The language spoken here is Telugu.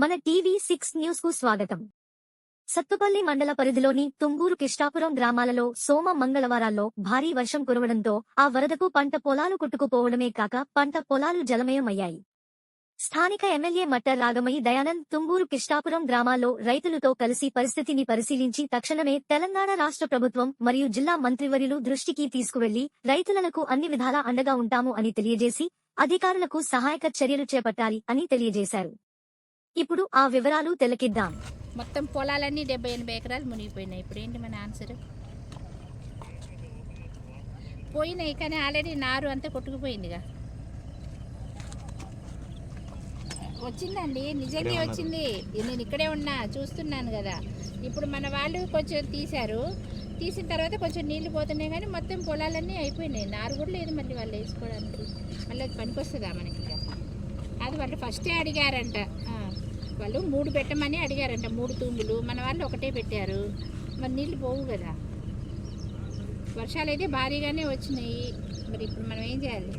మన టీవీ6 న్యూస్ కు స్వాగతం. సత్తుపల్లి మండల పరిధిలోని తుంగూరు కిష్టాపురం గ్రామాలలో సోమ మంగళవారాల్లో భారీ వర్షం కురవడంతో ఆ వరదకు పంట పొలాలు కొట్టుకుపోవడమే కాక పంట పొలాలు జలమయమయ్యాయి. స్థానిక ఎమ్మెల్యే మట్ట రాగమయ్యి దయానంద్ తుంగూరు కిష్టాపురం గ్రామాల్లో రైతులతో కలిసి పరిస్థితిని పరిశీలించి తక్షణమే తెలంగాణ రాష్ట్ర ప్రభుత్వం మరియు జిల్లా మంత్రివర్యులు దృష్టికి తీసుకువెళ్లి రైతులకు అన్ని విధాలా అండగా ఉంటాము అని తెలియజేసి అధికారులకు సహాయక చర్యలు చేపట్టాలి అని తెలియజేశారు. ఇప్పుడు ఆ వివరాలు తెలకిద్దాం. మొత్తం పొలాలన్నీ 70-80 ఎకరాలు మునిగిపోయినాయి. ఇప్పుడు ఏంటి మన ఆన్సర్? పోయినాయి, కానీ ఆల్రెడీ నారు అంతా కొట్టుకుపోయిందిగా. వచ్చిందండి, నిజంగా వచ్చింది. నేను ఇక్కడే ఉన్నా, చూస్తున్నాను కదా. ఇప్పుడు మన వాళ్ళు కొంచెం తీసిన తర్వాత కొంచెం నీళ్లు పోతున్నాయి, కానీ మొత్తం పొలాలన్నీ అయిపోయినాయి. నారు కూడా లేదు మళ్ళీ వాళ్ళు వేసుకోవడానికి. మళ్ళీ అది పనికొస్తుందా మనకి? అది వాళ్ళు ఫస్టే అడిగారంట. వాళ్ళు 3 పెట్టమని అడిగారంట, 3 తూములు. మన వాళ్ళు ఒకటే పెట్టారు. మరి నీళ్ళు పోవు కదా. వర్షాలు అయితే భారీగానే వచ్చినాయి. మరి ఇప్పుడు మనం ఏం చేయాలి?